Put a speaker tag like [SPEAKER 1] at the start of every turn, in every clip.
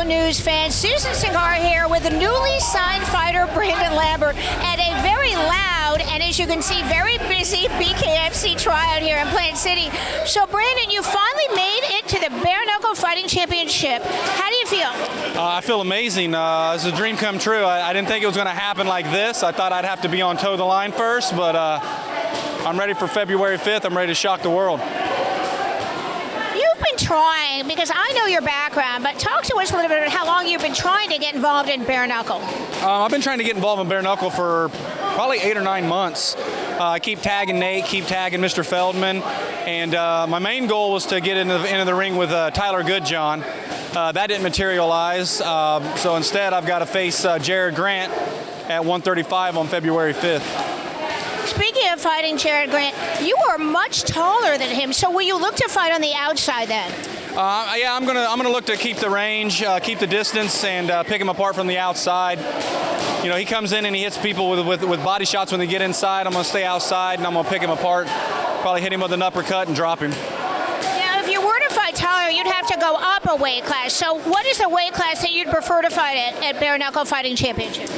[SPEAKER 1] Malo News fans. Susan Cingari here with the newly signed fighter Brandon Lambert at a very loud and, as you can see, very busy BKFC tryout here in Plant City. So, Brandon, you finally made it to the Bare Knuckle Fighting Championship. How do you feel?
[SPEAKER 2] I feel amazing. It's a dream come true. I didn't think it was going to happen like this. I thought I'd have to be on toe the line first, but I'm ready for February 5th. I'm ready to shock the world.
[SPEAKER 1] You've been trying, because I know your background, but talk to us a little bit about how long you've been trying to get involved in bare knuckle.
[SPEAKER 2] I've been trying to get involved in bare knuckle for probably 8 or 9 months. I keep tagging Nate, keep tagging Mr. Feldman, and my main goal was to get into the ring with Tyler Goodjohn. That didn't materialize, so instead I've got to face Jarod Grant at 135 on February 5th.
[SPEAKER 1] Speaking of fighting Jarod Grant, you are much taller than him, so will you look to fight on the outside then?
[SPEAKER 2] Yeah, I'm gonna look to keep the range, keep the distance, and pick him apart from the outside. You know, he comes in and he hits people with body shots when they get inside. I'm gonna stay outside and I'm gonna pick him apart, probably hit him with an uppercut and drop him.
[SPEAKER 1] Now, if you were to fight Tyler, you'd have to go up a weight class. So what is the weight class that you'd prefer to fight at Bare Knuckle Fighting Championship?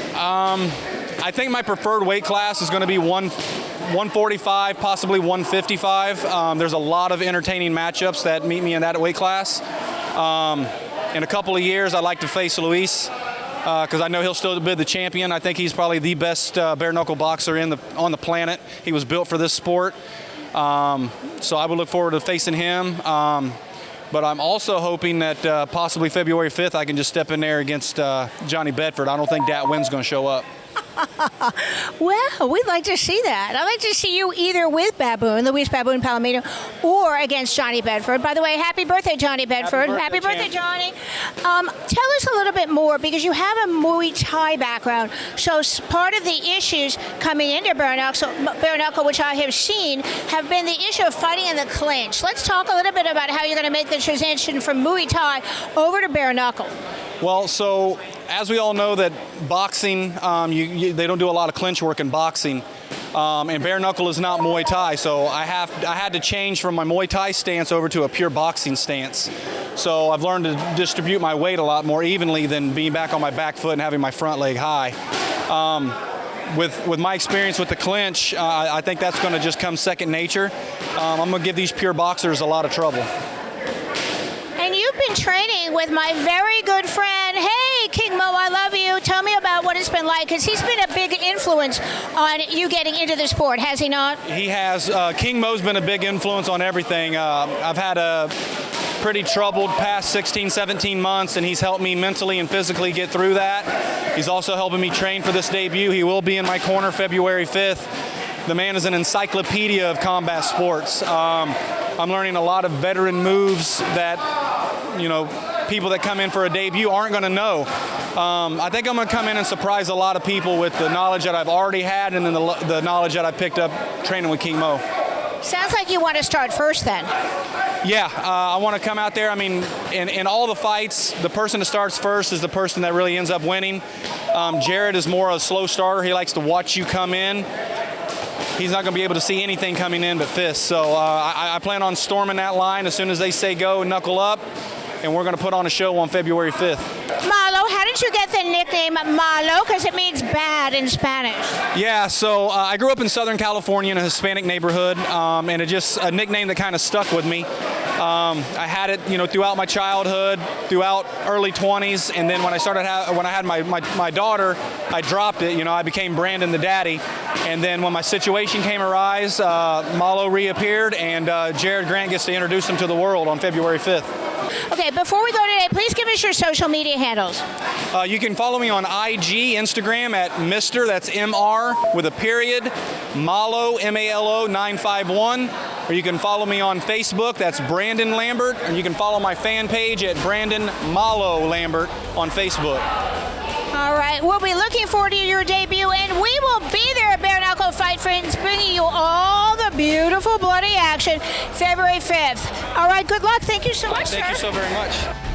[SPEAKER 2] I think my preferred weight class is going to be 145, possibly 155. There's a lot of entertaining matchups that meet me in that weight class. In a couple of years, I'd like to face Luis because I know he'll still be the champion. I think he's probably the best bare knuckle boxer on the planet. He was built for this sport. So I would look forward to facing him. But I'm also hoping that possibly February 5th, I can just step in there against Johnny Bedford. I don't think Dat Wynn's going to show up.
[SPEAKER 1] Well, we'd like to see that. I'd like to see you either with Luis Baboon Palomino, or against Johnny Bedford. By the way, happy birthday, Johnny Bedford. Happy birthday, Johnny. Tell us a little bit more, because you have a Muay Thai background. So part of the issues coming into bare knuckle, which I have seen, have been the issue of fighting in the clinch. Let's talk a little bit about how you're going to make the transition from Muay Thai over to bare knuckle.
[SPEAKER 2] Well, so as we all know that boxing, they don't do a lot of clinch work in boxing, and bare knuckle is not Muay Thai. So I had to change from my Muay Thai stance over to a pure boxing stance. So I've learned to distribute my weight a lot more evenly than being back on my back foot and having my front leg high. With my experience with the clinch, I think that's going to just come second nature. I'm going to give these pure boxers a lot of trouble.
[SPEAKER 1] And you've been training with my very good friend, hey, King Mo, I love you. Tell me about what it's been like, because he's been a big influence on you getting into the sport, has he not? He
[SPEAKER 2] has. King Mo's been a big influence on everything. I've had a pretty troubled past 16, 17 months, and he's helped me mentally and physically get through that. He's also helping me train for this debut. He will be in my corner February 5th. The man is an encyclopedia of combat sports. I'm learning a lot of veteran moves that, you know, people that come in for a debut aren't going to know. I think I'm going to come in and surprise a lot of people with the knowledge that I've already had, and then the knowledge that I've picked up training with King Mo.
[SPEAKER 1] Sounds like you want to start first then.
[SPEAKER 2] Yeah, I want to come out there. I mean, in all the fights, the person that starts first is the person that really ends up winning. Jarod is more a slow starter. He likes to watch you come in. He's not going to be able to see anything coming in but fists. So I plan on storming that line as soon as they say go, knuckle up, and we're going to put on a show on February 5th.
[SPEAKER 1] Malo, how did you get the nickname Malo? Because it means bad in Spanish.
[SPEAKER 2] Yeah, so I grew up in Southern California in a Hispanic neighborhood, and it just a nickname that kind of stuck with me. I had it, you know, throughout my childhood, throughout early 20s, and then when I had my daughter, I dropped it. You know, I became Brandon the daddy, and then when my situation came arise, Malo reappeared, and Jarod Grant gets to introduce him to the world on February 5th.
[SPEAKER 1] Okay, before we go today, please give us your social media handles.
[SPEAKER 2] You can follow me on IG, Instagram at Mr. That's MR with a period, Malo, MALO 951. Or you can follow me on Facebook, that's Brandon Lambert. And you can follow my fan page at Brandon Malo Lambert on Facebook.
[SPEAKER 1] All right, we'll be looking forward to your debut, and we will be there at Bare Knuckle Fight Friends, bringing you all the beautiful bloody action February 5th. All right, good luck. Thank you so much, sir.
[SPEAKER 2] Thank you so very much.